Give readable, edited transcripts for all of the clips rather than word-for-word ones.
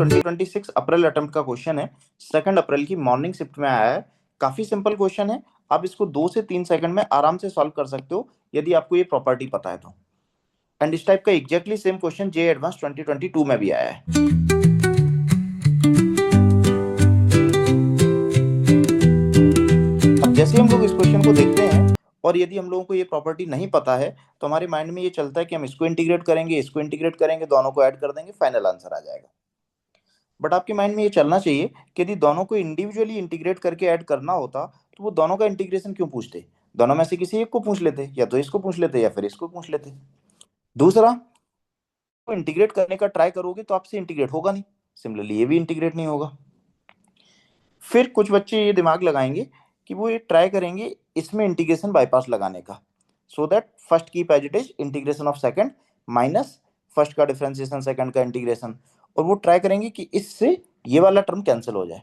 2026 अप्रैल attempt का question है, 2 अप्रैल की मॉर्निंग शिफ्ट में आया है। काफी सिंपल क्वेश्चन है, आप इसको 2 से 3 सेकंड में आराम से सॉल्व कर सकते हो यदि आपको ये प्रॉपर्टी पता है तो। एंड इस टाइप का एग्जैक्टली सेम क्वेश्चन जे एडवांस 2022 में भी आया है। अब जैसे हम लोग इस क्वेश्चन को देखते हैं और यदि हम लोगों को ये प्रॉपर्टी नहीं पता है तो हमारे माइंड में ये चलता है कि हम इसको इंटीग्रेट करेंगे, इसको इंटीग्रेट करेंगे, दोनों को ऐड कर देंगे, फाइनल आंसर आ जाएगा। बट आपके माइंड में ये चलना चाहिए कि यदि दोनों को इंडिविजुअली इंटीग्रेट करके ऐड करना होता तो वो दोनों का इंटीग्रेशन क्यों पूछते? दोनों में से किसी एक को पूछ लेते, या तो इसको पूछ लेते या फिर इसको पूछ लेते। दूसरा, तो इंटीग्रेट करने का ट्राई करोगे तो आपसे इंटीग्रेट होगा नहीं, सिमिलरली ये भी इंटीग्रेट नहीं होगा। फिर कुछ बच्चे ये दिमाग लगाएंगे कि वो ये ट्राई करेंगे इसमें इंटीग्रेशन बाईपास लगाने का, so that first keep as it is integration of second minus first का डिफरेंशिएशन सेकंड का इंटीग्रेशन, और वो ट्राई करेंगे कि इससे ये वाला टर्म कैंसिल हो जाए।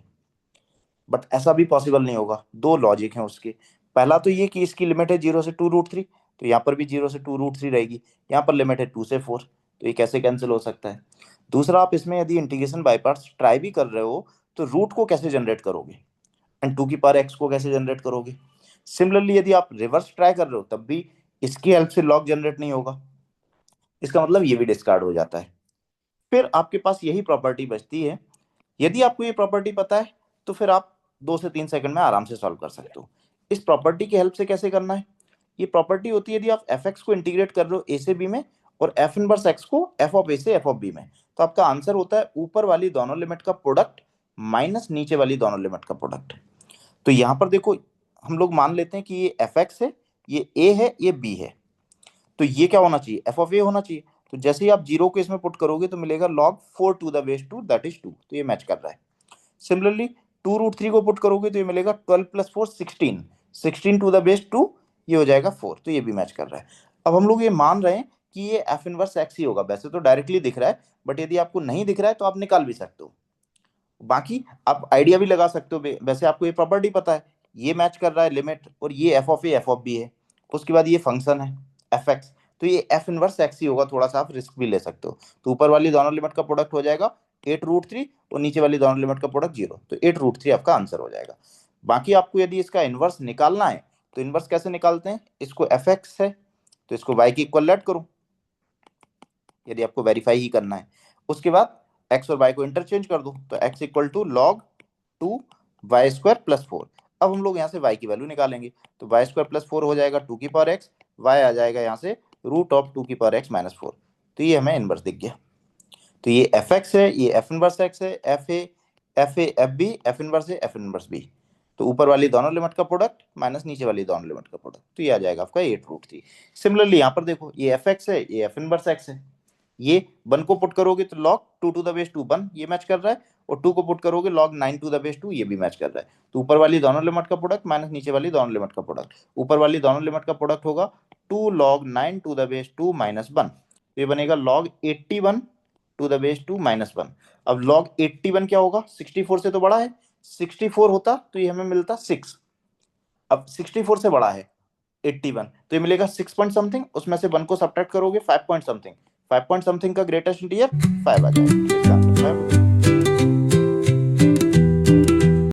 बट ऐसा भी पॉसिबल नहीं होगा, दो लॉजिक हैं उसके। पहला तो ये कि इसकी लिमिट है 0 से 2√3, तो यहाँ पर भी 0 से 2√3 रहेगी। यहाँ पर लिमिट है 2 से 4, तो ये कैसे कैंसिल हो सकता है? दूसरा, आप इसमें यदि इंटीग्रेशन बाय पार्ट्स ट्राई भी कर रहे हो तो रूट को कैसे जनरेट करोगे एंड 2 की पावर x को कैसे जनरेट करोगे? सिमिलरली यदि आप रिवर्स ट्राई कर रहे हो तब भी इसकी हेल्प से लॉग जनरेट नहीं होगा, इसका मतलब ये भी डिस्कार्ड हो जाता है। फिर आपके पास यही प्रॉपर्टी बचती है। यदि आपको ये प्रॉपर्टी पता है तो फिर आप 2 से 3 सेकंड में आराम से सॉल्व कर सकते हो। इस प्रॉपर्टी की हेल्प से कैसे करना है? ये प्रॉपर्टी होती है यदि आप एफ एक्स को इंटीग्रेट कर रहे हो ए से बी में और एफ इनवर्स एक्स को एफ ऑफ ए से एफ ऑफ बी में, तो आपका आंसर होता है ऊपर वाली दोनों लिमिट का प्रोडक्ट माइनस नीचे वाली दोनों लिमिट का प्रोडक्ट। तो यहाँ पर देखो, हम लोग मान लेते हैं कि ये एफ एक्स है, ये ए है, ये बी है, तो ये क्या होना चाहिए? एफ ऑफ ए होना चाहिए। तो जैसे ही आप जीरो को इसमें पुट करोगे तो मिलेगा log 4 to the base 2 that is 2, तो ये मैच कर रहा है। सिमिलरली 2√3 को पुट करोगे तो ये मिलेगा 12 प्लस 4 16, 16 टू द बेस 2, ये हो जाएगा 4, तो ये भी मैच कर रहा है। अब हम लोग ये मान रहे हैं कि ये एफ इनवर्स एक्स ही होगा। वैसे तो डायरेक्टली दिख रहा है, बट यदि आपको नहीं दिख रहा है तो आप निकाल भी सकते हो। बाकी आप आइडिया भी लगा सकते हो, वैसे आपको ये प्रॉपर्टी पता है, ये मैच कर रहा है लिमिट, और ये F of A F of B है। उसके बाद ये फंक्शन है एफ एक्स, तो ये एफ इनवर्स एक्स ही होगा। थोड़ा सा आप रिस्क भी ले सकते हो। तो ऊपर वाली दोनों लिमिट का प्रोडक्ट हो जाएगा 8√3 और नीचे वाली दोनों लिमिट का प्रोडक्ट 0, तो 8√3 आपका आंसर हो जाएगा। बाकी आपको यदि इसका इनवर्स निकालना है तो इनवर्स कैसे निकालते हैं? इसको एफ एक्स है तो इसको वाई की इक्वल लेट करो, यदि आपको वेरीफाई ही करना है। उसके बाद एक्स और वाई को इंटरचेंज कर दो, तो X equal to log 2 Y square plus 4। अब हम लोग यहाँ से y की वैल्यू निकालेंगे, तो वाई स्क्वायर प्लस 4 हो जाएगा 2 की पावर x, y आ जाएगा यहाँ से रूट ऑफ 2 की पावर x माइनस 4। तो ये हमें इनवर्स दिख गया। तो ये एफ एक्स है, ये एफ इनवर्स एक्स है, F A F B, F inverse है, एफ इनवर्स बी। तो ऊपर वाली दोनों लिमिट का प्रोडक्ट माइनस नीचे वाली दोनों लिमिट का प्रोडक्ट, तो ये आ जाएगा आपका 8√3। सिमिलरली यहाँ पर देखो, ये एफ एक्स है, ये एफ इनवर्स एक्स है, ये 1 को पुट करोगे तो log 2 टू द बेस 2 1, ये मैच कर रहा है, और 2 को पुट करोगे log 9 टू द बेस 2, ये भी मैच कर रहा है। तो ऊपर वाली दोनों लिमिट का प्रोडक्ट माइनस नीचे वाली दोनों लिमिट का प्रोडक्ट, ऊपर वाली दोनों लिमिट का प्रोडक्ट होगा 2 log 9 to the base 2 minus 1, तो ये बनेगा log 81 to the base 2 minus 1। अब log 81 क्या होगा? 64 से तो बड़ा है, 64 होता तो ये हमें मिलता 6। अब 64 से बड़ा है 81, तो ये मिलेगा 6 पॉइंट समथिंग, उसमें से 1 को सब्ट्रैक्ट करोगे 5 पॉइंट समथिंग, 5 पॉइंट समथिंग का ग्रेटेस्ट इंटीजर 5 आ जाएगा।